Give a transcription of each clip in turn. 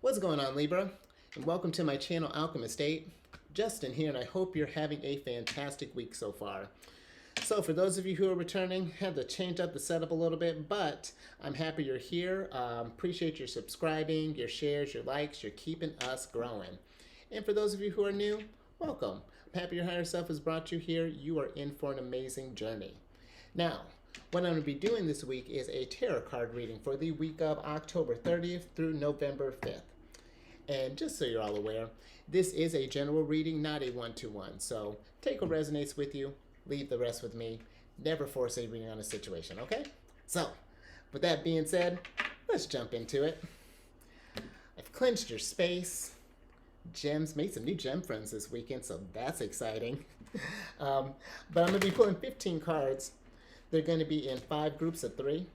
What's going on, Libra? And welcome to my channel, Alchemist. Justin here, and I hope you're having a fantastic week so far. So for those of you who are returning, had to change up the setup a little bit, but I'm happy you're here. Appreciate your subscribing, your shares, your likes. You're keeping us growing. And for those of you who are new, welcome. I'm happy your higher self has brought you here. You are in for an amazing journey. Now, what I'm going to be doing this week is a tarot card reading for the week of October 30th through November 5th. And just so you're all aware, this is a general reading, not a one-to-one. So take what resonates with you, leave the rest with me. Never force a reading on a situation, okay? So, with that being said, let's jump into it. I've cleansed your space. Gems, made some new gem friends this weekend, so that's exciting. But I'm going to be pulling 15 cards. They're going to be in 5 groups of 3.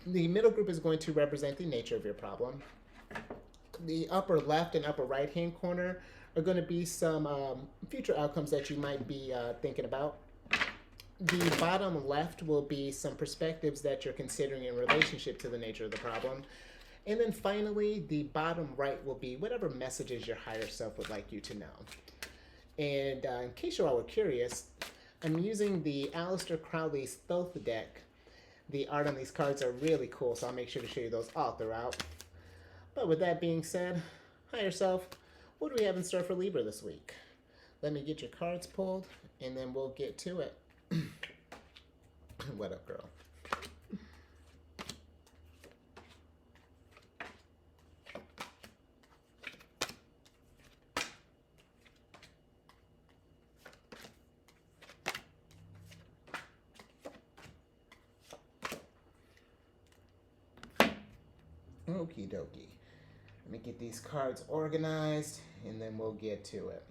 The middle group is going to represent the nature of your problem. The upper left and upper right hand corner are going to be some future outcomes that you might be thinking about. The bottom left will be some perspectives that you're considering in relationship to the nature of the problem. And then finally, the bottom right will be whatever messages your higher self would like you to know. And in case you're all curious, I'm using the Aleister Crowley's Thoth deck. The art on these cards are really cool, so I'll make sure to show you those all throughout. But with that being said, higher self, what do we have in store for Libra this week? Let me get your cards pulled, and then we'll get to it. What up, girl? Okie dokie. Let me get these cards organized, and then we'll get to it.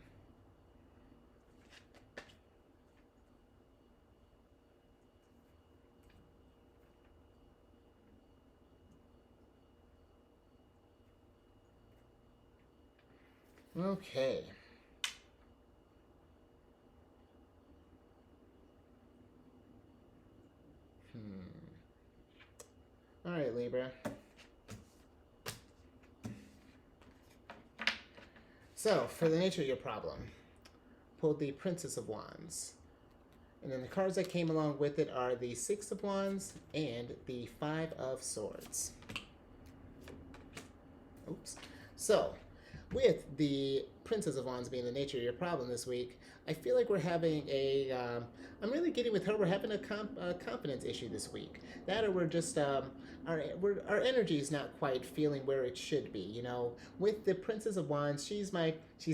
Okay. All right, Libra. So, for the nature of your problem, pulled the Princess of Wands. And then the cards that came along with it are the Six of Wands and the Five of Swords. Oops. So, with the Princess of Wands being the nature of your problem this week, I feel like we're having I'm really getting with her, we're having a confidence issue this week. That or we're just, our energy is not quite feeling where it should be, you know. With the Princess of Wands, she's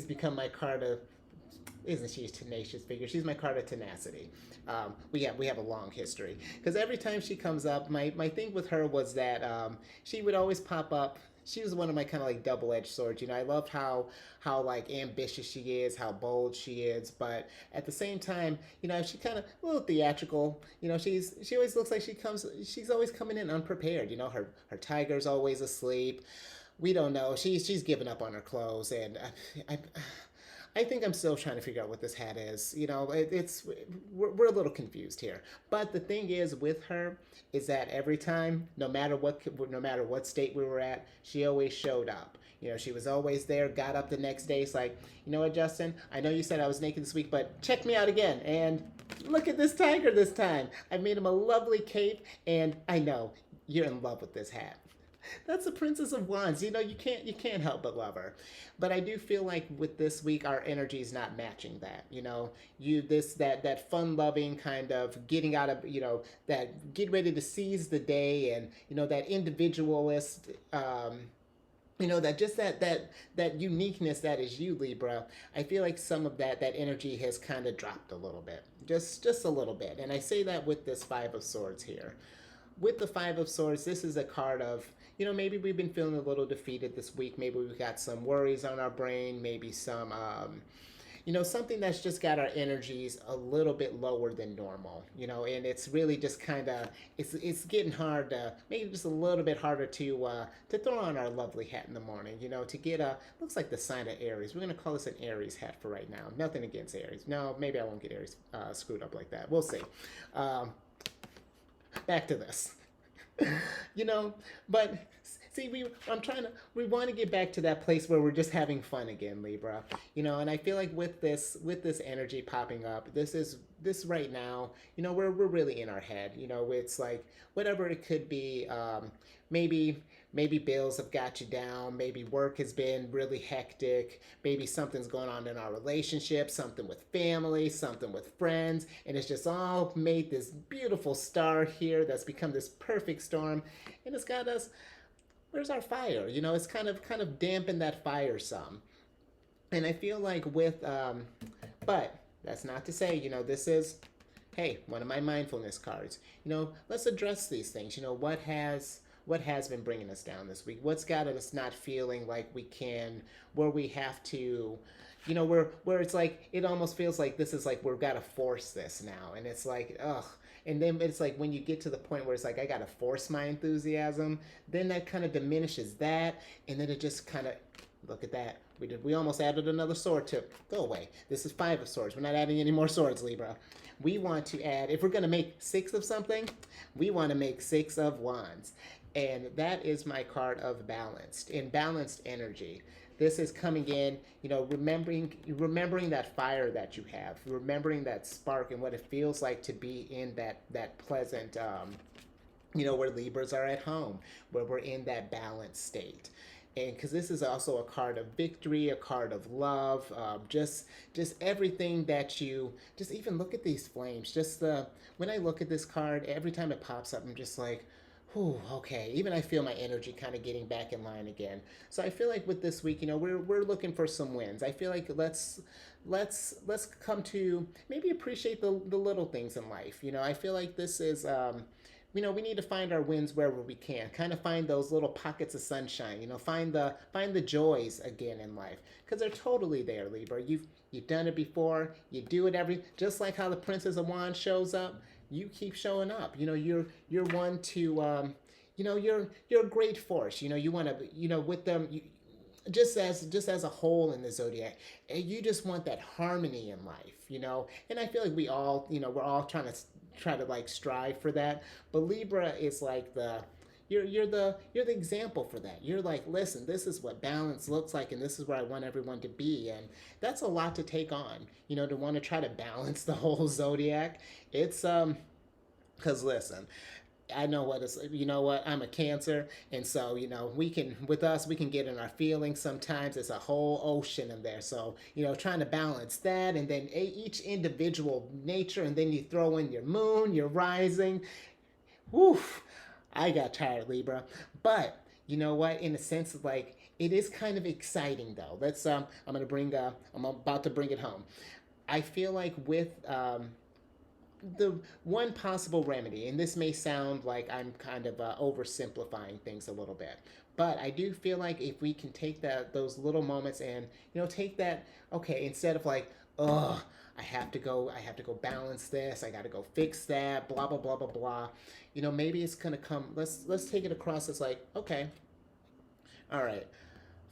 become my card of, isn't she a tenacious figure? She's my card of tenacity. We have a long history. Because every time she comes up, my thing with her was that she would always pop up. She was one of my kind of like double-edged swords. You know, I loved how like ambitious she is, how bold she is, but at the same time, you know, she kind of a little theatrical. You know, she always looks like she's always coming in unprepared. You know, her tiger's always asleep. We don't know. She's given up on her clothes, and I think I'm still trying to figure out what this hat is. You know, we're a little confused here. But the thing is with her is that every time, no matter what state we were at, she always showed up. You know, she was always there, got up the next day. It's like, you know what, Justin? I know you said I was naked this week, but check me out again. And look at this tiger this time. I made him a lovely cape, and I know you're in love with this hat. That's the Princess of Wands. You know, you can't help but love her. But I do feel like with this week our energy is not matching that. You know, that fun loving kind of getting out of, you know, that get ready to seize the day, and you know, that individualist you know, that uniqueness that is you, Libra. I feel like some of that energy has kind of dropped a little bit, just a little bit. And I say that with this Five of Swords here. With the Five of Swords, this is a card of, you know, maybe we've been feeling a little defeated this week. Maybe we've got some worries on our brain. Maybe some, you know, something that's just got our energies a little bit lower than normal, you know, and it's really just kind of, it's getting hard to, maybe just a little bit harder to throw on our lovely hat in the morning, you know, to get looks like the sign of Aries. We're going to call this an Aries hat for right now. Nothing against Aries. No, maybe I won't get Aries screwed up like that. We'll see. Back to this. You know, but See, we want to get back to that place where we're just having fun again, Libra. And I feel like with this energy popping up, this right now, we're really in our head. It's like whatever it could be. Maybe bills have got you down. Maybe work has been really hectic. Maybe something's going on in our relationship, something with family, something with friends, and it's just all made this beautiful star here that's become this perfect storm, and it's got us. Where's our fire? It's kind of dampened that fire some, and I feel like but that's not to say, this is, hey, one of my mindfulness cards. Let's address these things. What has been bringing us down this week? What's got us not feeling like we can, where we have to, where it's like, it almost feels like this is like we've got to force this now. And it's like, ugh. And then it's like when you get to the point where it's like, I got to force my enthusiasm, then that kind of diminishes that. And then it just kind of, look at that. We almost added another sword to go away. This is 5 of swords. We're not adding any more swords, Libra. We want to add, if we're going to make 6 of something, we want to make 6 of wands. And that is my card of balanced energy. This is coming in, remembering that fire that you have, remembering that spark and what it feels like to be in that pleasant, where Libras are at home, where we're in that balanced state. And because this is also a card of victory, a card of love, just everything that just even look at these flames. When I look at this card, every time it pops up, I'm just like, whew, okay. Even I feel my energy kind of getting back in line again. So I feel like with this week, we're looking for some wins. I feel like let's come to maybe appreciate the little things in life. I feel like this is we need to find our wins wherever we can. Kind of find those little pockets of sunshine. Find the joys again in life, because they're totally there, Libra. You've done it before. You do it just like how the Princess of Wands shows up. You keep showing up. You're one to you're a great force. You want to with them. Just as a whole in the zodiac, you just want that harmony in life. And I feel like we all we're all try to like strive for that, but Libra is like you're the example for that. You're like, listen, this is what balance looks like, and this is where I want everyone to be. And that's a lot to take on, to want to try to balance the whole zodiac. It's because listen, I know what it's, I'm a Cancer, and so, we can get in our feelings sometimes. It's a whole ocean in there. So, trying to balance that, and then each individual nature, and then you throw in your moon, your rising. Woof, I got tired, Libra. But, you know what, in a sense, like, it is kind of exciting, though. I'm about to bring it home. I feel like with, the one possible remedy, and this may sound like I'm kind of oversimplifying things a little bit, but I do feel like if we can take those little moments and take that, okay, instead of like, oh, I have to go balance this, I got to go fix that, blah blah blah blah blah, maybe it's gonna come. Let's take it across as like, okay, all right,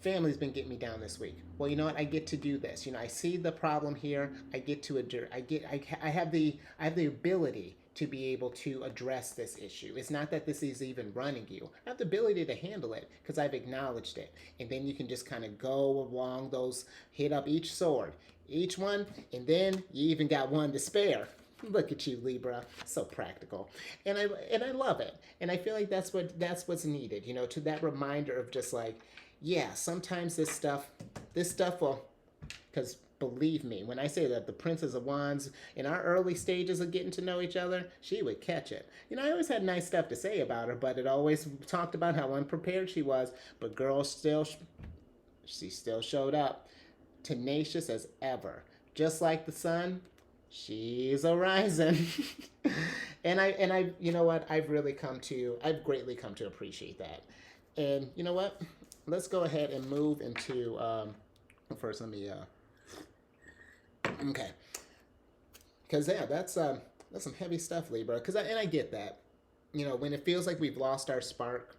family's been getting me down this week. Well, you know what? I get to do this. I see the problem here. I get to address. I have the ability to be able to address this issue. It's not that this is even running you. I have the ability to handle it because I've acknowledged it. And then you can just kind of go along those, hit up each sword, each one, and then you even got one to spare. Look at you, Libra. So practical. And I love it. And I feel like that's what's needed, to that reminder of just like, yeah, sometimes this stuff will, because believe me, when I say that the Princess of Wands, in our early stages of getting to know each other, she would catch it. I always had nice stuff to say about her, but it always talked about how unprepared she was, but girl, she still showed up, tenacious as ever. Just like the sun, she's a rising. and I, you know what, I've greatly come to appreciate that. And you know what? Let's go ahead and move into, first let me, okay. Because, yeah, that's some heavy stuff, Libra. And I get that. When it feels like we've lost our spark,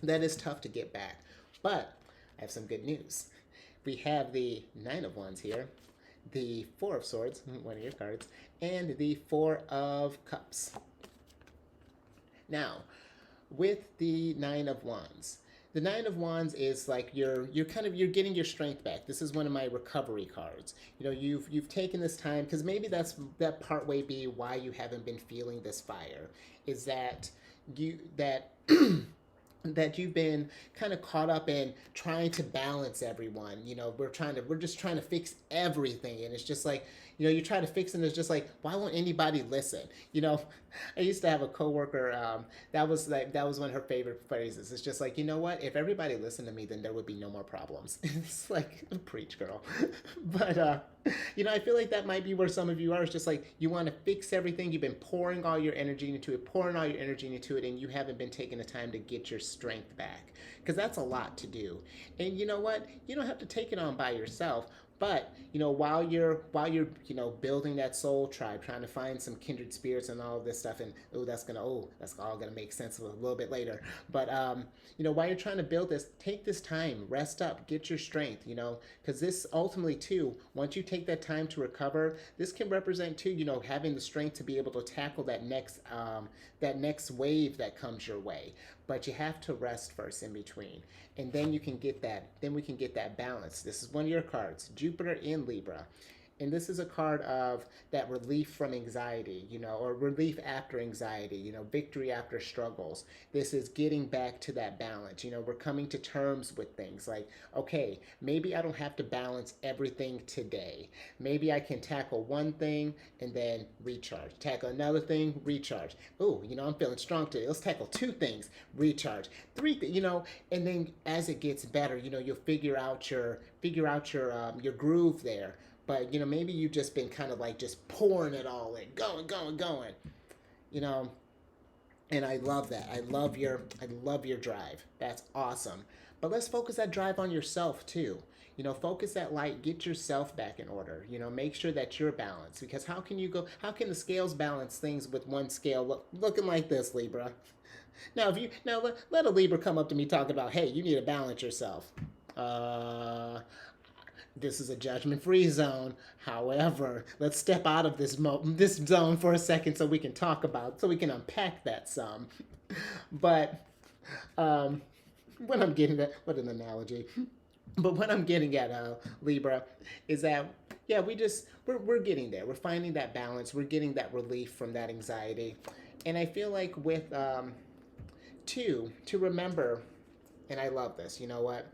that is tough to get back. But I have some good news. We have the 9 of Wands here, the 4 of Swords, one of your cards, and the 4 of Cups. Now, with the 9 of Wands, The Nine of Wands is like you're getting your strength back. This is one of my recovery cards. You've taken this time because maybe that part way be why you haven't been feeling this fire is that you that that you've been kind of caught up in trying to balance everyone. We're just trying to fix everything, and it's just like, you try to fix it, and it's just like, why won't anybody listen? I used to have a coworker, that was one of her favorite phrases. It's just like, you know what? If everybody listened to me, then there would be no more problems. It's like, preach, girl. But I feel like that might be where some of you are. It's just like you want to fix everything. You've been pouring all your energy into it, and you haven't been taking the time to get your strength back, because that's a lot to do. And you know what? You don't have to take it on by yourself. But while you're building that soul tribe, trying to find some kindred spirits and all of this stuff, and that's all gonna make sense a little bit later. But while you're trying to build this, take this time, rest up, get your strength. Because this ultimately too, once you take that time to recover, this can represent too, having the strength to be able to tackle that next wave that comes your way. But you have to rest first in between, and then you can get that. Then we can get that balance. This is one of your cards, Jupiter in Libra. And this is a card of that relief from anxiety, or relief after anxiety, victory after struggles. This is getting back to that balance. We're coming to terms with things like, okay, maybe I don't have to balance everything today. Maybe I can tackle one thing and then recharge. Tackle another thing, recharge. Oh, I'm feeling strong today. Let's tackle two things, recharge. Three, and then as it gets better, you'll figure out your groove there. But maybe you've just been kind of like just pouring it all in, going. You know, and I love that. I love your drive. That's awesome. But let's focus that drive on yourself too. Focus that light, get yourself back in order. Make sure that you're balanced, because how can the scales balance things with one scale looking like this, Libra? Let a Libra come up to me talking about, hey, you need to balance yourself. Uh, this is a judgment-free zone. However, let's step out of this zone for a second so we can unpack that some. But when I'm getting at, what an analogy. But what I'm getting at, Libra, is that yeah, we're getting there. We're finding that balance. We're getting that relief from that anxiety, and I feel like with to remember, and I love this. You know what?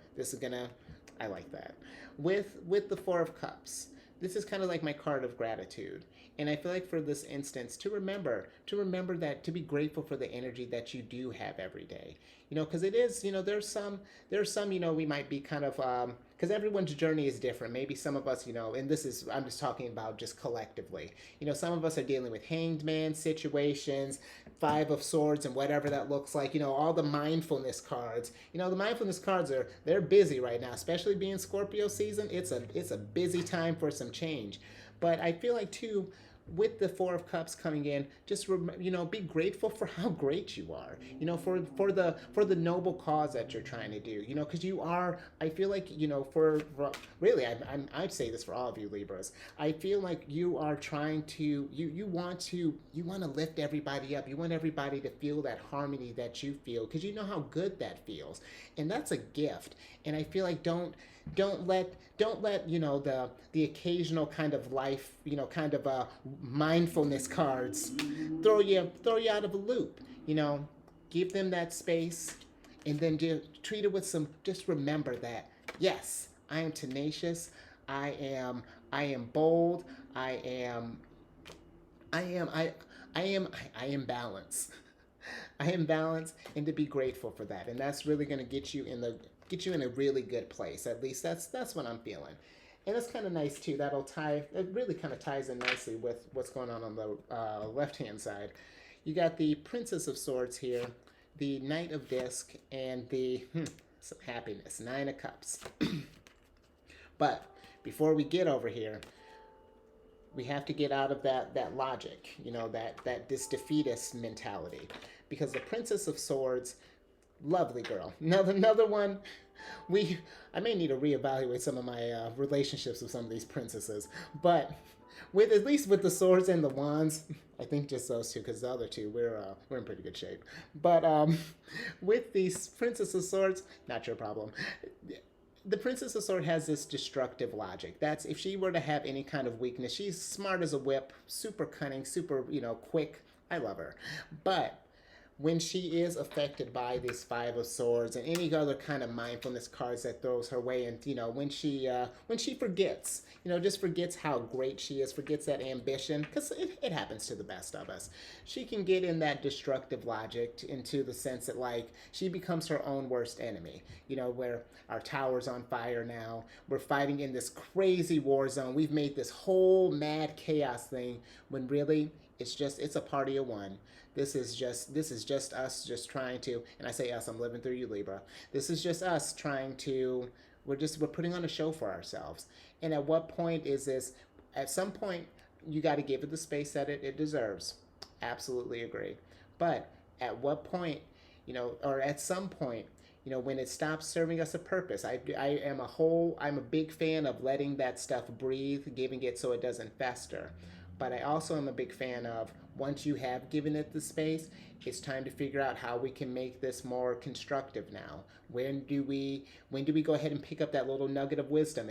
I like that. With the Four of Cups, this is kind of like my card of gratitude. And I feel like for this instance, to remember that, to be grateful for the energy that you do have every day. Because it is, there's some, we might be kind of, because everyone's journey is different. Maybe some of us, and I'm just talking about just collectively. Some of us are dealing with hanged man situations, Five of Swords, and whatever that looks like. All the mindfulness cards. The mindfulness cards they're busy right now, especially being Scorpio season. It's a busy time for some change. But I feel like too, with the Four of Cups coming in, just be grateful for how great you are. For the noble cause that you're trying to do. Because you are. I feel like for really, I'd say this for all of you Libras. I feel like you are trying to you want to lift everybody up. You want everybody to feel that harmony that you feel, because you know how good that feels, and that's a gift. And I feel like don't let the occasional kind of life, kind of mindfulness cards throw you out of a loop. Give them that space, and then treat it with some. Just remember that, yes, I am tenacious. I am bold. I am balanced. I am balanced, and to be grateful for that, and that's really going to get you in a really good place. At least that's what I'm feeling. And that's kind of nice too. It really kind of ties in nicely with what's going on the left-hand side. You got the Princess of Swords here, the Knight of Disc, and the some happiness, Nine of Cups. But before we get over here, we have to get out of that logic, this defeatist mentality. Because the Princess of Swords, lovely girl. Another one. I may need to reevaluate some of my relationships with some of these princesses, but with at least with the swords and the wands, I think just those two, because the other two we're in pretty good shape. But with the Princess of Swords, not your problem. The Princess of Swords has this destructive logic. That's if she were to have any kind of weakness, she's smart as a whip, super cunning, super quick. I love her, but when she is affected by this Five of Swords and any other kind of mindfulness cards that throws her way, and when she forgets, just forgets how great she is, forgets that ambition, because it happens to the best of us. She can get in that destructive logic into the sense that like she becomes her own worst enemy. Where our tower's on fire now, we're fighting in this crazy war zone. We've made this whole mad chaos thing when really it's a party of one. This is just us just trying to, and I say us, I'm living through you, Libra. This is just us trying to, we're putting on a show for ourselves. And at what point is this? At some point, you got to give it the space that it deserves. Absolutely agree. But at what point, or at some point, when it stops serving us a purpose, I'm a big fan of letting that stuff breathe, giving it so it doesn't fester. But I also am a big fan of once you have given it the space, it's time to figure out how we can make this more constructive now. When do we go ahead and pick up that little nugget of wisdom?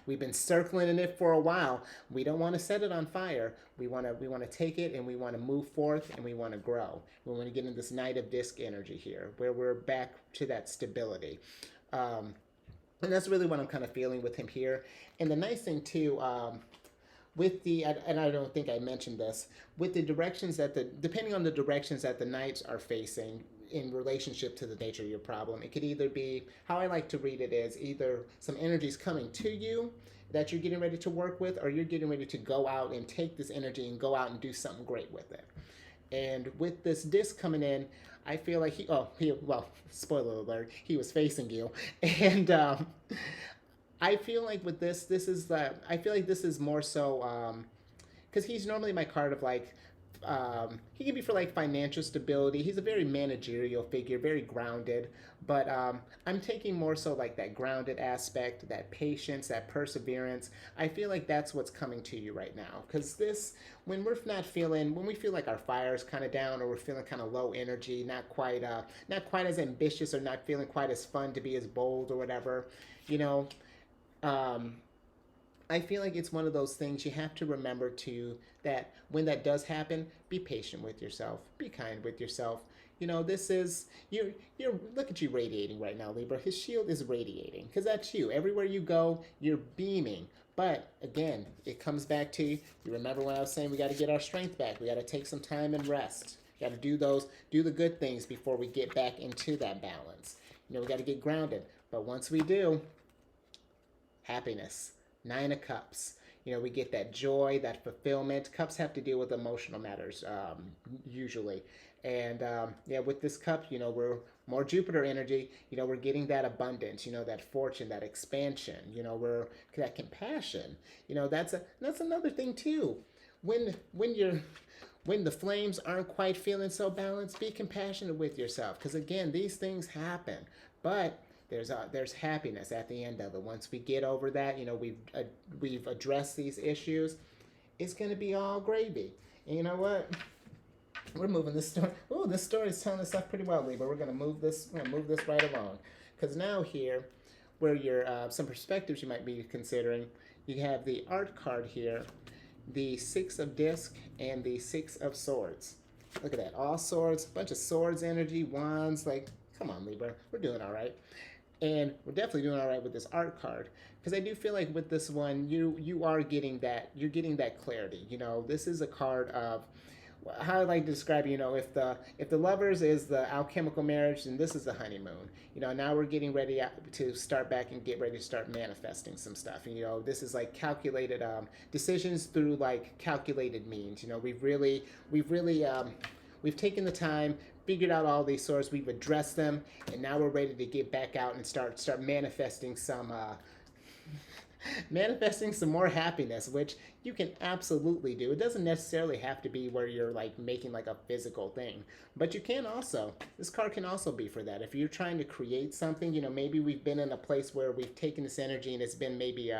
We've been circling in it for a while. We don't want to set it on fire. We want to take it and we want to move forth and we want to grow. We want to get in this Knight of Disc energy here, where we're back to that stability. And that's really what I'm kind of feeling with him here. And the nice thing too, and I don't think I mentioned this, with the directions depending on the directions that the knights are facing in relationship to the nature of your problem, it could either be, how I like to read it is, either some energies coming to you that you're getting ready to work with, or you're getting ready to go out and take this energy and go out and do something great with it. And with this disc coming in, I feel like spoiler alert, he was facing you. And I feel like with I feel like this is more so, because he's normally my card of like, he can be for like financial stability. He's a very managerial figure, very grounded, but I'm taking more so like that grounded aspect, that patience, that perseverance. I feel like that's what's coming to you right now, because when we feel like our fire's kind of down, or we're feeling kind of low energy, not quite as ambitious, or not feeling quite as fun to be as bold or whatever, I feel like it's one of those things you have to remember that when that does happen, be patient with yourself, be kind with yourself. This is you're look at you radiating right now, Libra. His shield is radiating because that's you. Everywhere you go, you're beaming. But again, it comes back to you remember when I was saying we got to get our strength back. We got to take some time and rest. We got to do the good things before we get back into that balance. We got to get grounded. But once we do, happiness, 9 of Cups. We get that joy, that fulfillment. Cups have to deal with emotional matters usually. And with this cup, we're more Jupiter energy. We're getting that abundance. That fortune, that expansion. We're that compassion. That's another thing too. When the flames aren't quite feeling so balanced, be compassionate with yourself. Because again, these things happen, but there's happiness at the end of it. Once we get over that, we've addressed these issues, it's gonna be all gravy. And you know what? We're moving this story. Oh, this story is telling us stuff pretty well, Libra. We're gonna move this right along. Because now here, where your some perspectives you might be considering, you have the art card here, the 6 of Disc and the 6 of Swords. Look at that, all swords, bunch of swords energy, wands. Like, come on, Libra, we're doing all right. And we're definitely doing all right with this art card, because I do feel like with this one, you are getting that, you're getting that clarity. This is a card of how I like to describe, if the lovers is the alchemical marriage, then this is the honeymoon. Now we're getting ready to start back and get ready to start manifesting some stuff. This is like calculated decisions through like calculated means. We've taken the time, figured out all these sources, we've addressed them, and now we're ready to get back out and start manifesting some Manifesting some more happiness, which you can absolutely do. It doesn't necessarily have to be where you're like making like a physical thing, but you can also, this card can also be for that. If you're trying to create something, maybe we've been in a place where we've taken this energy and it's been maybe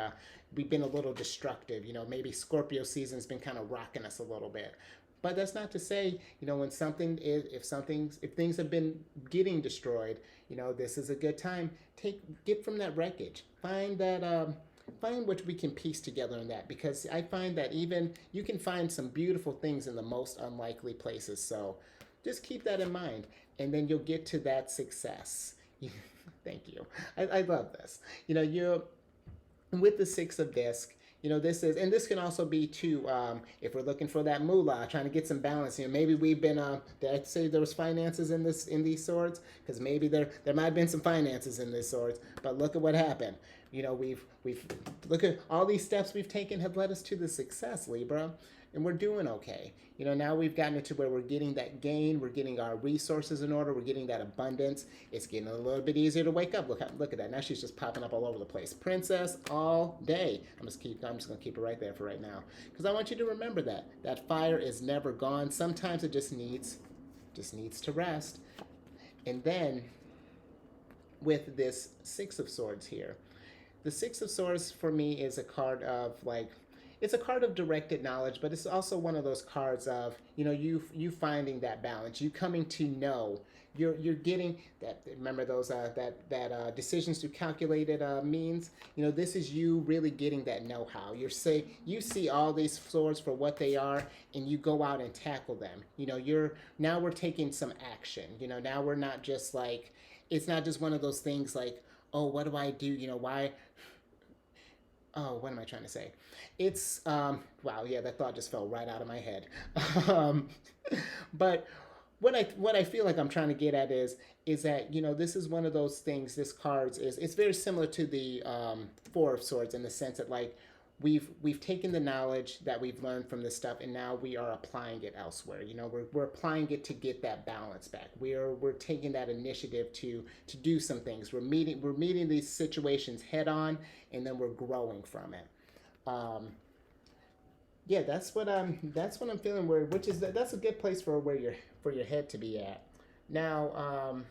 we've been a little destructive. Maybe Scorpio season's been kind of rocking us a little bit. But that's not to say, when something is, if things have been getting destroyed, this is a good time. Get from that wreckage. Find what we can piece together in that, because I find that even you can find some beautiful things in the most unlikely places. So just keep that in mind, and then you'll get to that success. Thank you. I love this. You're with the Six of Disc. This can also be too, if we're looking for that moolah, trying to get some balance. Maybe we've been, did I say there was finances in these swords? Because maybe there might have been some finances in these swords, but look at what happened. We've look at all these steps we've taken have led us to the success, Libra, and we're doing okay. Now we've gotten it to where we're getting that gain, we're getting our resources in order, we're getting that abundance. It's getting a little bit easier to wake up. Look at that. Now she's just popping up all over the place. Princess all day. I'm just gonna keep it right there for right now, because I want you to remember that fire is never gone. Sometimes it just needs to rest. And then with this Six of Swords here, the Six of Swords for me is a card of like, it's a card of directed knowledge, but it's also one of those cards of, you finding that balance, you coming to know, you're getting that. Remember those that decisions through calculated means. This is you really getting that know-how. You see all these swords for what they are, and you go out and tackle them. Now we're taking some action. Now we're not just like, it's not just one of those things like, oh, what do I do? Why? Oh, what am I trying to say? It's, wow, yeah, that thought just fell right out of my head. But what I feel like I'm trying to get at is that, this is one of those things, this cards it's very similar to the Four of Swords, in the sense that like, we've taken the knowledge that we've learned from this stuff, and now we are applying it elsewhere. We're applying it to get that balance back. We're taking that initiative to do some things. We're meeting these situations head on, and then we're growing from it. Yeah, that's what I'm feeling. That's a good place for your head to be at. Now,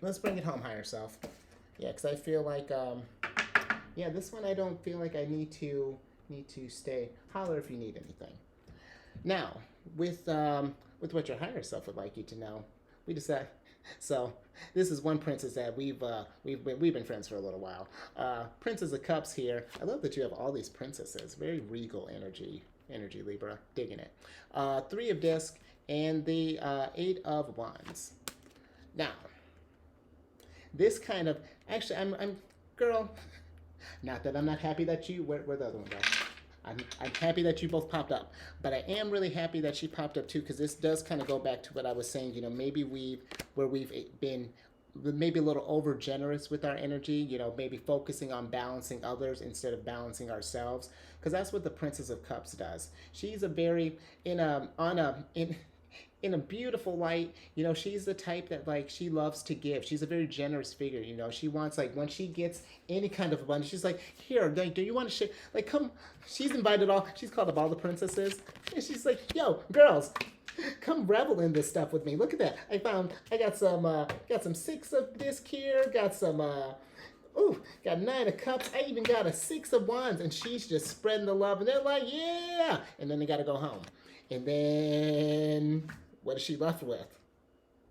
let's bring it home, higher self. Yeah, because I feel like yeah, this one I don't feel like I need to stay. Holler if you need anything. Now, with what your higher self would like you to know, we decided. So this is one princess that we've been friends for a little while. Princess of Cups here. I love that you have all these princesses. Very regal energy, Libra. Digging it. Three of Disc and the Eight of Wands. Now, this kind of, actually, I'm girl. Not that I'm not happy that you, where the other one go? I'm happy that you both popped up, but I am really happy that she popped up too, because this does kind of go back to what I was saying. Maybe we've been maybe a little over generous with our energy. Maybe focusing on balancing others instead of balancing ourselves, because that's what the Princess of Cups does. She's a very in a beautiful light. She's the type that like, she loves to give. She's a very generous figure. She wants, like, when she gets any kind of abundance, she's like, here, like, do you want to share? Like, come. She's called up all the princesses, and she's like, yo, girls, come revel in this stuff with me. Look at that. I got some Six of Disc here, got some got Nine of Cups. I even got a Six of Wands, and she's just spreading the love, and they're like, yeah, and then they got to go home. And then what is she left with?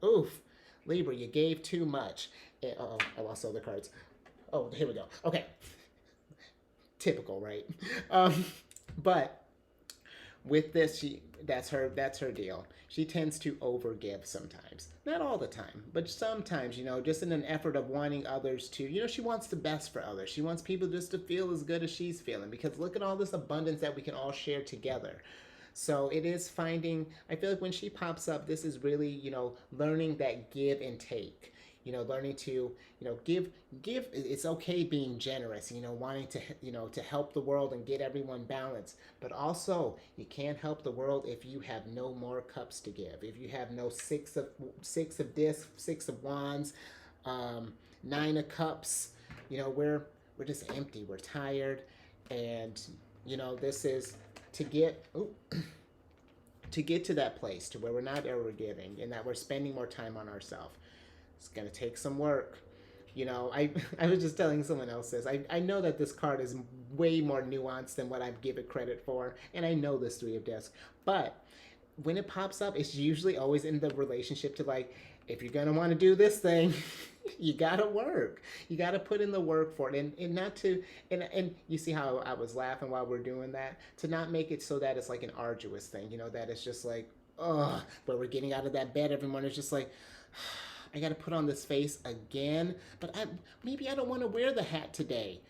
Oof. Libra, you gave too much. Uh-oh, I lost all the cards. Oh, here we go. Okay. Typical, right? But with this, that's her deal. She tends to overgive sometimes. Not all the time, but sometimes, just in an effort of wanting others to, she wants the best for others. She wants people just to feel as good as she's feeling, because look at all this abundance that we can all share together. So it is finding, I feel like when she pops up, this is really, learning that give and take. Learning to, give, it's okay being generous, wanting to help the world and get everyone balanced. But also, you can't help the world if you have no more cups to give. If you have no Six of Discs, Six of Wands, Nine of Cups, we're we're just empty, we're tired, and this is to get to get to that place to where we're not ever giving and that we're spending more time on ourselves. It's going to take some work. I was just telling someone else this. I know that this card is way more nuanced than what I give it credit for, and I know this Three of Discs, but when it pops up, it's usually always in the relationship to, like, if you're going to want to do this thing, you got to work. You got to put in the work for it. And not to, and you see how I was laughing while we're doing that, to not make it so that it's like an arduous thing, that it's just like, ugh, but we're getting out of that bed every morning. It's just like, I got to put on this face again, but maybe I don't want to wear the hat today.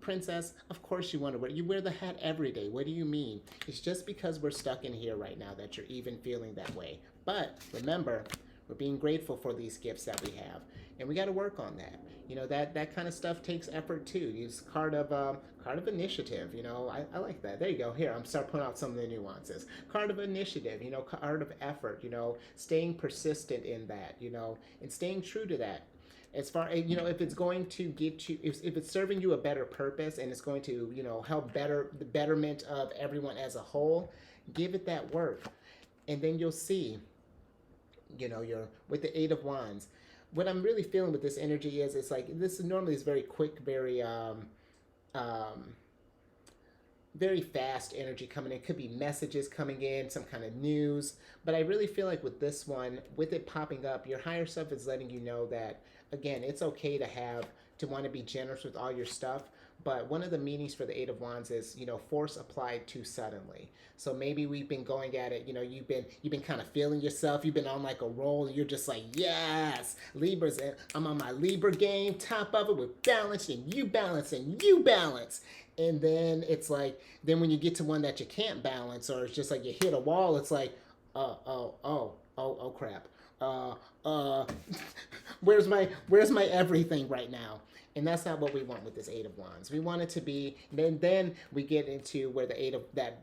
Princess, of course you want to wear. You wear the hat every day. What do you mean? It's just because we're stuck in here right now that you're even feeling that way. But remember, we're being grateful for these gifts that we have, and we got to work on that. That kind of stuff takes effort too. Use card of initiative. I like that. There you go. Here, I'm start putting out some of the nuances. Card of initiative. Card of effort. Staying persistent in that. And staying true to that. As far as if it's going to get you, if it's serving you a better purpose and it's going to help the betterment of everyone as a whole, give it that work, and then you'll see. You're with the Eight of Wands. What I'm really feeling with this energy is it's like this is normally is very quick, very very fast energy coming in. Could be messages coming in, some kind of news. But I really feel like with this one, with it popping up, your higher self is letting you know that, again, it's okay to want to be generous with all your stuff. But one of the meanings for the Eight of Wands is, force applied too suddenly. So maybe we've been going at it, you've been kind of feeling yourself. You've been on like a roll. You're just like, yes, Libras. I'm on my Libra game, top of it with balance, and you balance, and you balance. And then it's like, then when you get to one that you can't balance, or it's just like you hit a wall, it's like, oh crap. Where's my everything right now? And that's not what we want with this Eight of Wands. We want it to be, then we get into where the Eight of, that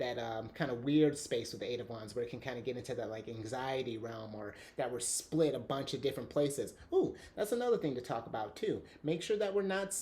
kind of weird space with the Eight of Wands, where it can kind of get into that like anxiety realm, or that we're split a bunch of different places. Ooh, that's another thing to talk about too. Make sure that we're not,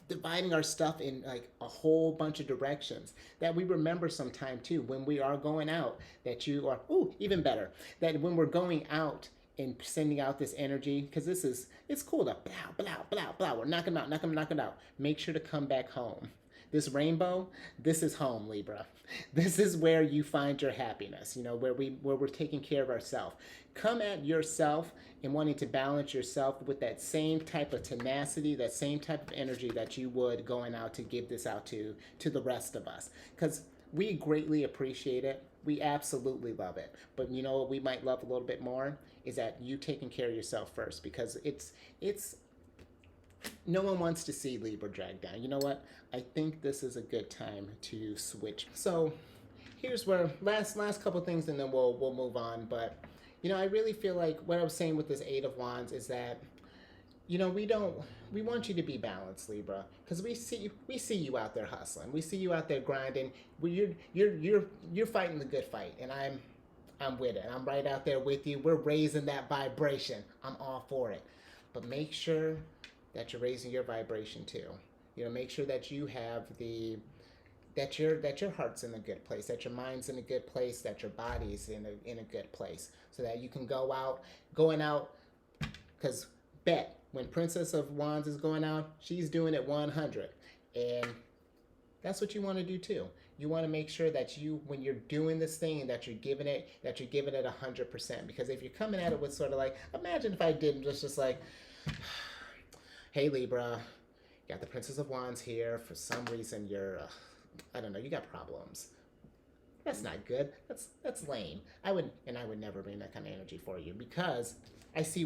dividing our stuff in like a whole bunch of directions. That we remember sometime too, when we are going out, that you are, even better, that when we're going out and sending out this energy, because it's cool to blah, we're knocking them out. Make sure to come back home. This rainbow, this is home, Libra. This is where you find your happiness, where we're taking care of ourselves. Come at yourself and wanting to balance yourself with that same type of tenacity, that same type of energy that you would going out to give this out to the rest of us. Because we greatly appreciate it. We absolutely love it. But what we might love a little bit more is that you taking care of yourself first, because it's no one wants to see Libra dragged down. You know what? I think this is a good time to switch. So here's where last couple things, and then we'll move on. But I really feel like what I was saying with this Eight of Wands is that we want you to be balanced, Libra, because we see you out there hustling. We see you out there grinding. You're fighting the good fight, and I'm with it. I'm right out there with you. We're raising that vibration. I'm all for it. But make sure that you're raising your vibration too. Make sure that you have that your heart's in a good place, that your mind's in a good place, that your body's in a good place, so that you can going out, because when Princess of Wands is going out, she's doing it 100, and that's what you want to do too. You want to make sure that when you're doing this thing, and that you're giving it 100%. Because if you're coming at it with sort of like, imagine if I did just like, hey Libra, you got the Princess of Wands here. For some reason, you're, I don't know, you got problems. That's not good. That's lame. I would never bring that kind of energy for you, because I see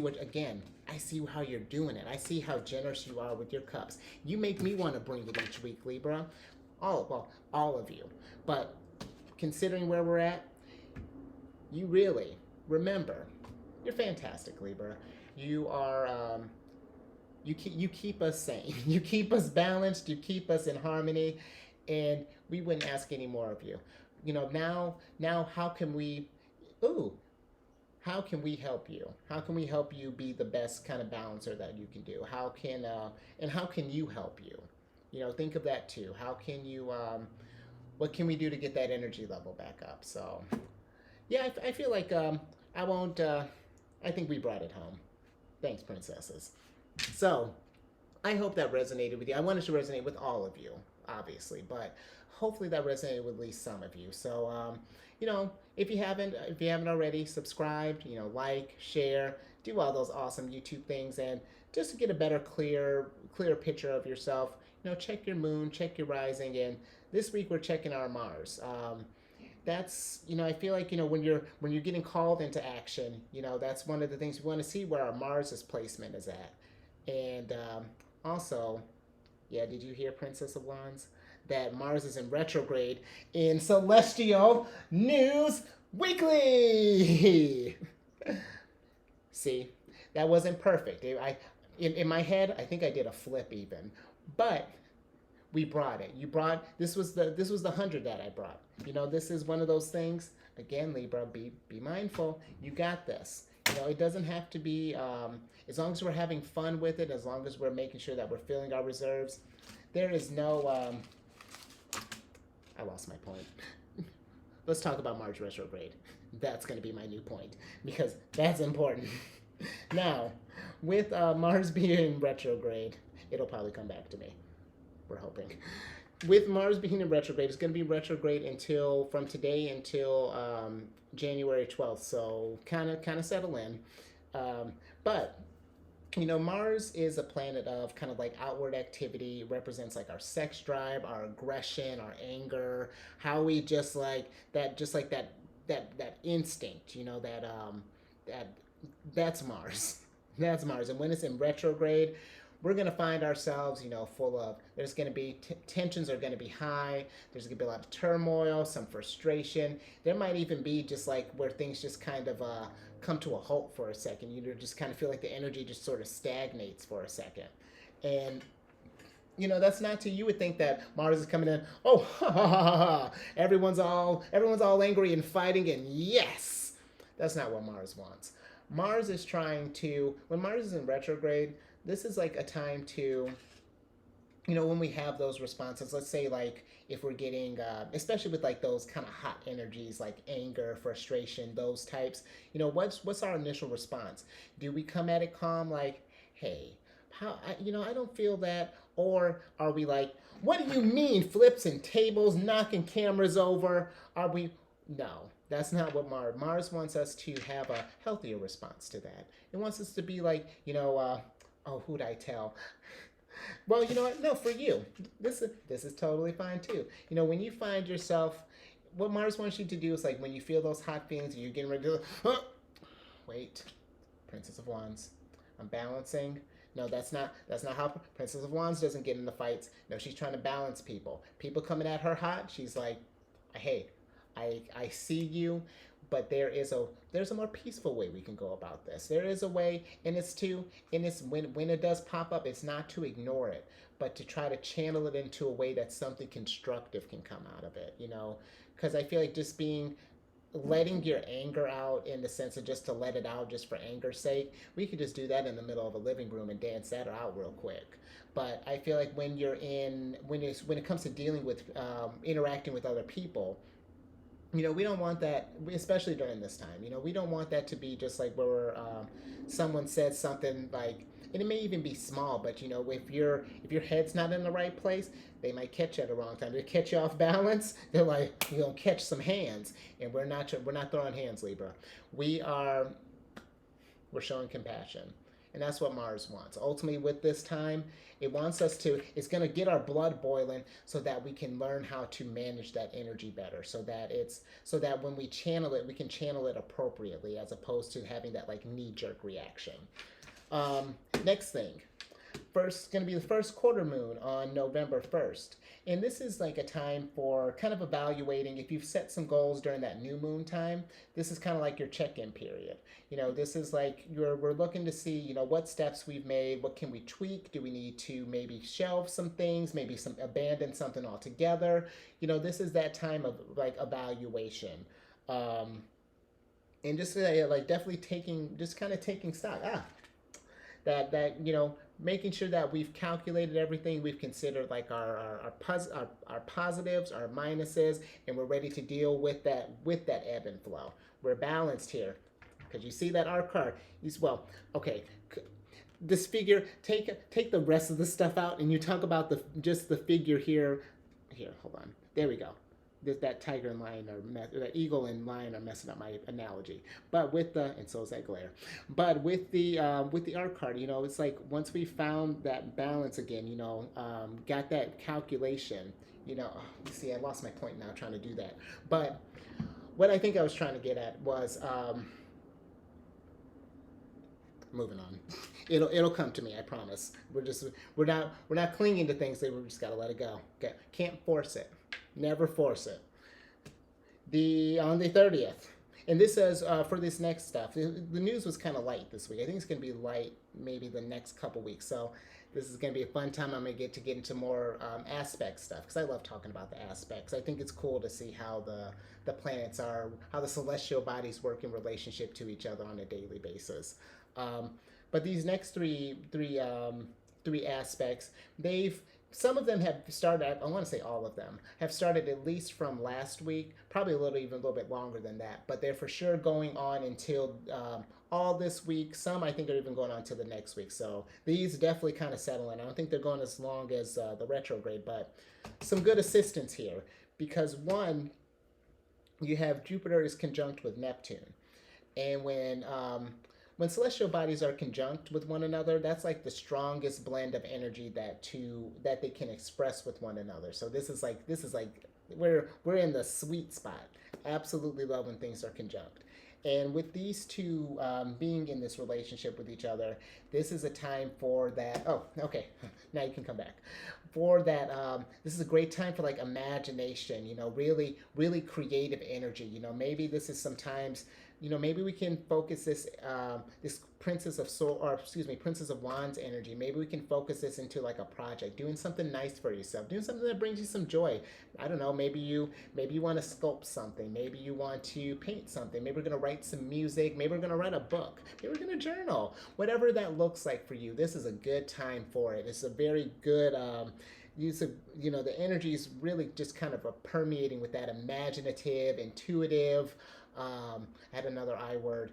how you're doing it. I see how generous you are with your cups. You make me want to bring it each week, Libra. All of you. But considering where we're at, you really remember, you're fantastic, Libra. You are, you keep us sane. You keep us balanced. You keep us in harmony, and we wouldn't ask any more of you. Now, how can we? how can we help you? How can we help you be the best kind of balancer that you can do? How can you help you? Think of that too. How can you, what can we do to get that energy level back up? So, yeah, I feel like I won't, I think we brought it home. Thanks, princesses. So, I hope that resonated with you. I wanted to resonate with all of you, obviously, but hopefully that resonated with at least some of you. So, if you haven't already, subscribed, like, share, do all those awesome YouTube things, and just to get a better, clear picture of yourself, check your moon, check your rising, and this week we're checking our Mars. That's I feel like when you're getting called into action, that's one of the things we want to see where our Mars's placement is at, and also, yeah, did you hear, Princess of Wands? That Mars is in retrograde in Celestial News Weekly. See, that wasn't perfect. In my head, I think I did a flip even, but we brought it. This was the 100 that I brought. This is one of those things. Again, Libra, be mindful. You got this. It doesn't have to be. As long as we're having fun with it, as long as we're making sure that we're filling our reserves, there is no. I lost my point. Let's talk about Mars retrograde. That's going to be my new point because that's important. Now, with Mars being retrograde, it'll probably come back to me. We're hoping. With Mars being in retrograde, it's going to be retrograde from today until January 12th. So kind of settle in. But Mars is a planet of kind of like outward activity. It represents like our sex drive, our aggression, our anger, how we just like that instinct, that's Mars. That's Mars. And when it's in retrograde, we're going to find ourselves, full of, there's going to be, tensions are going to be high. There's going to be a lot of turmoil, some frustration. There might even be just like where things just kind of come to a halt for a second. You just kind of feel like the energy just sort of stagnates for a second. And, that's not to, you would think that Mars is coming in, oh, ha, ha, ha, ha, ha. Everyone's all angry and fighting, and yes! That's not what Mars wants. Mars is trying to, when Mars is in retrograde, this is like a time to, when we have those responses, let's say like if we're getting, especially with like those kind of hot energies like anger, frustration, those types, what's our initial response? Do we come at it calm like, hey, I don't feel that? Or are we like, what do you mean flips and tables, knocking cameras over? No. That's not what Mars wants us to have a healthier response to that. It wants us to be like, oh, who'd I tell? Well, you know what? No, for you. This is totally fine too. When you find yourself, what Mars wants you to do is like when you feel those hot feelings and you're getting ready to, wait, Princess of Wands, I'm balancing. No, that's not how Princess of Wands doesn't get into fights. No, she's trying to balance people. People coming at her hot, she's like, hey, I see you, but there's a more peaceful way we can go about this. There is a way, and it's when it does pop up, it's not to ignore it, but to try to channel it into a way that something constructive can come out of it, because I feel like just letting your anger out in the sense of just to let it out just for anger's sake, we could just do that in the middle of a living room and dance that out real quick. But I feel like when it comes to dealing with interacting with other people, we don't want that, especially during this time. We don't want that to be just like where someone says something like, and it may even be small, but if your head's not in the right place, they might catch you at the wrong time. They catch you off balance. They're like, you're gonna catch some hands, and we're not throwing hands, Libra. We're showing compassion. And that's what Mars wants. Ultimately, with this time, it's going to get our blood boiling so that we can learn how to manage that energy better. So that when we channel it, we can channel it appropriately as opposed to having that like knee-jerk reaction. Next thing. Going to be the first quarter moon on November 1st. And this is like a time for kind of evaluating if you've set some goals during that new moon time. This is kind of like your check-in period. This is like we're looking to see, what steps we've made, what can we tweak? Do we need to maybe shelve some things, maybe abandon something altogether? This is that time of like evaluation. and just like definitely taking, just kind of taking stock. That making sure that we've calculated everything, we've considered like our positives, our minuses, and we're ready to deal with that ebb and flow. We're balanced here, because you see that arc card. Well, okay, this figure, take the rest of the stuff out, and you talk about just the figure here. Here, hold on. There we go. That tiger and lion that eagle and lion are messing up my analogy. But with the, and so is that glare. But with the art card, it's like once we found that balance again, got that calculation, see, I lost my point now trying to do that. But what I think I was trying to get at was moving on. It'll come to me, I promise. We're not clinging to things. We just gotta let it go. Okay. Can't force it. Never force it. On the 30th, and this says for this next stuff, the news was kind of light this week. I think it's going to be light maybe the next couple weeks. So this is going to be a fun time. I'm going to get into more aspect stuff, because I love talking about the aspects. I think it's cool to see how the planets are, how the celestial bodies work in relationship to each other on a daily basis. But these next three aspects, some of them have started, I want to say all of them, have started at least from last week, probably even a little bit longer than that, but they're for sure going on until all this week. Some I think are even going on to the next week. So these definitely kind of settle in. I don't think they're going as long as the retrograde, but some good assistance here, because one, you have Jupiter is conjunct with Neptune. And when celestial bodies are conjunct with one another, that's like the strongest blend of energy that they can express with one another. So this is like we're in the sweet spot. Absolutely love when things are conjunct. And with these two being in this relationship with each other, this is a time for that. Oh, okay. Now you can come back. For that, this is a great time for like imagination, really, really creative energy. Maybe this is sometimes, maybe we can focus this Princess of Wands energy. Maybe we can focus this into like a project, doing something nice for yourself, doing something that brings you some joy. I don't know, maybe you want to sculpt something, maybe you want to paint something, maybe we're going to write some music, maybe we're going to write a book, maybe we're going to journal. Whatever that looks like for you, this is a good time for it. It's a very good use of, the energy is really just kind of permeating with that imaginative, intuitive, I had another I word,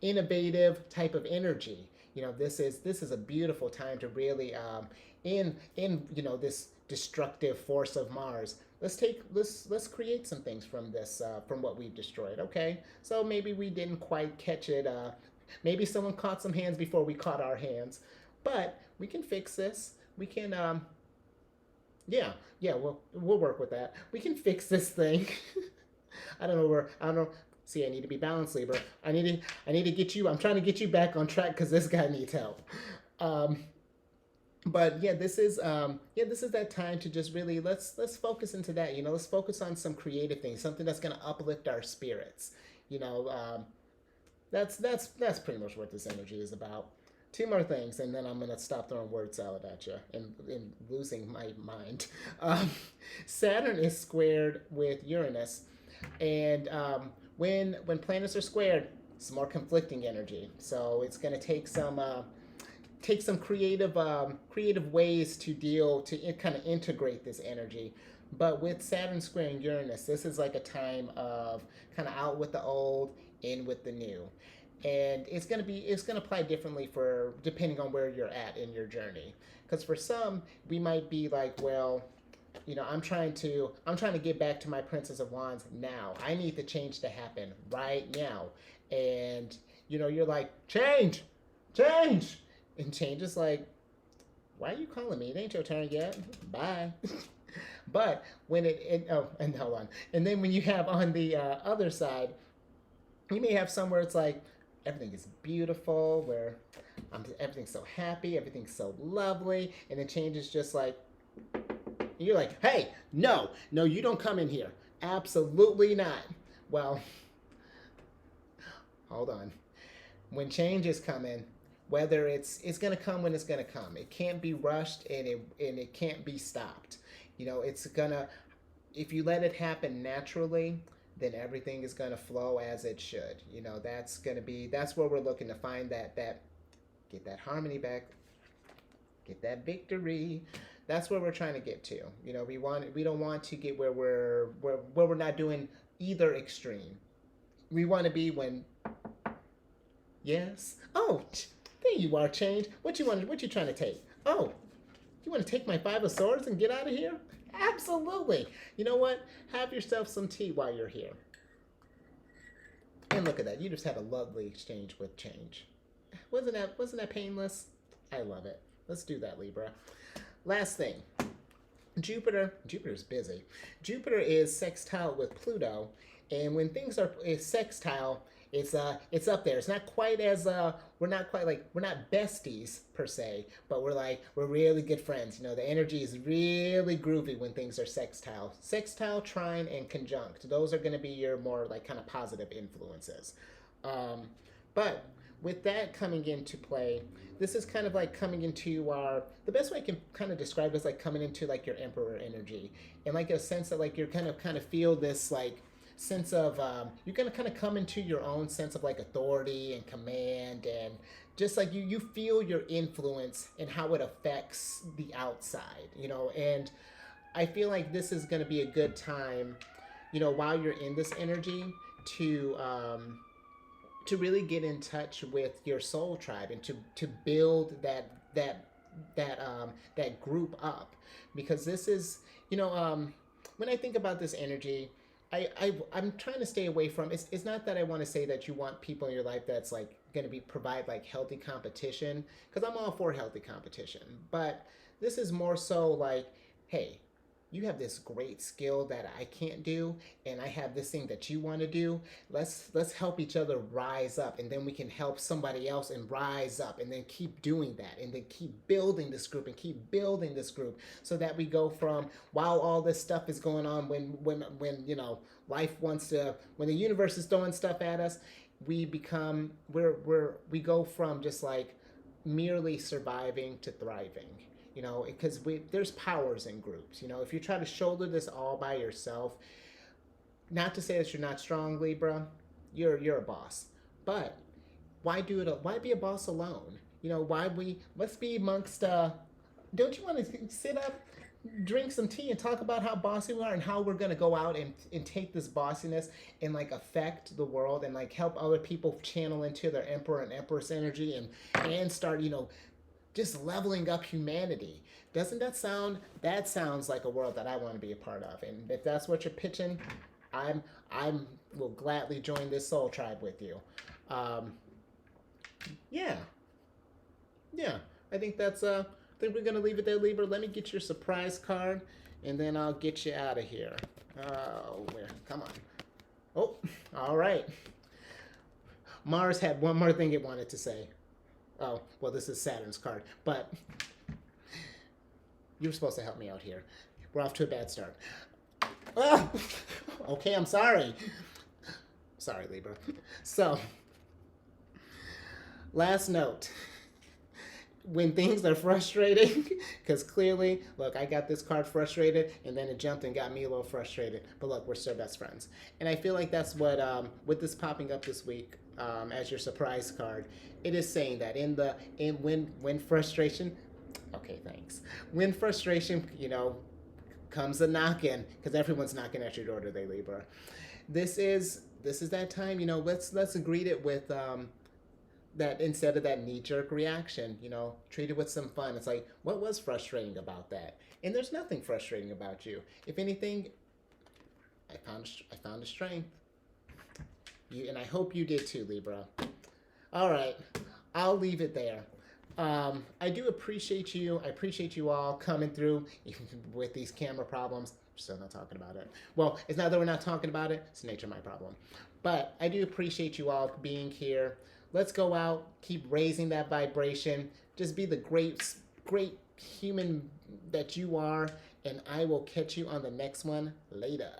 innovative type of energy. This is a beautiful time to really, in this destructive force of Mars. Let's create some things from this, from what we've destroyed. Okay, so maybe we didn't quite catch it. Maybe someone caught some hands before we caught our hands, but we can fix this. We can, yeah, we'll work with that. We can fix this thing. I don't know. See, I need to be balanced, Libra. I need to get you. I'm trying to get you back on track because this guy needs help. But yeah, this is that time to just really let's focus into that. Let's focus on some creative things, something that's going to uplift our spirits. That's pretty much what this energy is about. Two more things, and then I'm going to stop throwing word salad at you and losing my mind. Saturn is squared with Uranus, and when planets are squared, it's more conflicting energy. So it's going to take some creative ways to kind of integrate this energy. But with Saturn squaring Uranus, this is like a time of kind of out with the old, in with the new. And it's going to apply differently depending on where you're at in your journey. Because for some, we might be like, well, I'm trying to get back to my Princess of Wands now. I need the change to happen right now. And you're like, change, and change is like, why are you calling me? It ain't your turn yet. Bye. But when and hold on, and then when you have on the other side, you may have somewhere it's like, everything is beautiful, where everything's so happy, everything's so lovely, and the change is just like, you're like, hey, no, you don't come in here. Absolutely not. Well, hold on. When change is coming, whether it's going to come when it's going to come. It can't be rushed, and it can't be stopped. It's gonna, if you let it happen naturally, then everything is going to flow as it should. You know, that's where we're looking to find that get that harmony back, get that victory. That's where we're trying to get to. You know, we don't want to get where we're not doing either extreme. We want to be when yes. Oh, there you are, Change. What you trying to take? Oh, you want to take my Five of Swords and get out of here? Absolutely. You know what? Have yourself some tea while you're here. And look at that. You just had a lovely exchange with Change. Wasn't that painless? I love it. Let's do that, Libra. Last thing. Jupiter's busy. Jupiter is sextile with Pluto, and when things are sextile, it's up there. It's not quite as we're not besties per se, but we're really good friends. You know, the energy is really groovy when things are sextile. Sextile, trine, and conjunct. Those are going to be your more like kind of positive influences. But with that coming into play, this is kind of like coming into the best way I can kind of describe it is like coming into like your emperor energy, and like a sense that like you're kind of feel this like sense of you're gonna kind of come into your own sense of like authority and command, and just like you feel your influence and how it affects the outside, you know. And I feel like this is gonna be a good time, you know, while you're in this energy to really get in touch with your soul tribe and to build that group up, because this is, you know, when I think about this energy, I'm trying to stay away from. It's not that I want to say that you want people in your life that's like going to provide like healthy competition, because I'm all for healthy competition. But this is more so like, hey, you have this great skill that I can't do, and I have this thing that you want to do. Let's help each other rise up, and then we can help somebody else and rise up, and then keep doing that, and then keep building this group and keep building this group, so that we go from, while all this stuff is going on, when you know, life wants to, when the universe is throwing stuff at us, we go from just like merely surviving to thriving. You know, because there's powers in groups. You know, if you try to shoulder this all by yourself, not to say that you're not strong, Libra, you're a boss. But why do it? Why be a boss alone? You know, let's be amongst. Don't you want to sit up, drink some tea, and talk about how bossy we are and how we're gonna go out and take this bossiness and like affect the world and like help other people channel into their emperor and empress energy and start, you know, just leveling up humanity. Doesn't that sounds like a world that I want to be a part of? And if that's what you're pitching, I'm will gladly join this soul tribe with you. Yeah. I think I think we're gonna leave it there, Libra. Let me get your surprise card, and then I'll get you out of here. Come on. Oh, all right. Mars had one more thing it wanted to say. Oh, well, this is Saturn's card, but you were supposed to help me out here. We're off to a bad start. Ah! Okay, I'm sorry. Sorry, Libra. So, last note. When things are frustrating, because clearly, look, I got this card frustrated, and then it jumped and got me a little frustrated. But look, we're still best friends. And I feel like that's what, with this popping up this week, as your surprise card, it is saying that when frustration, okay, thanks. When frustration, you know, comes a knocking, because everyone's knocking at your door today, Libra. This is that time, you know. Let's greet it with that, instead of that knee-jerk reaction, you know, treat it with some fun. It's like, what was frustrating about that? And there's nothing frustrating about you. If anything, I found a strength. And I hope you did too, Libra. All right, I'll leave it there. I do appreciate you. I appreciate you all coming through with these camera problems. We're still not talking about it. Well, it's not that we're not talking about it. It's the nature of my problem. But I do appreciate you all being here. Let's go out, keep raising that vibration. Just be the great human that you are. And I will catch you on the next one later.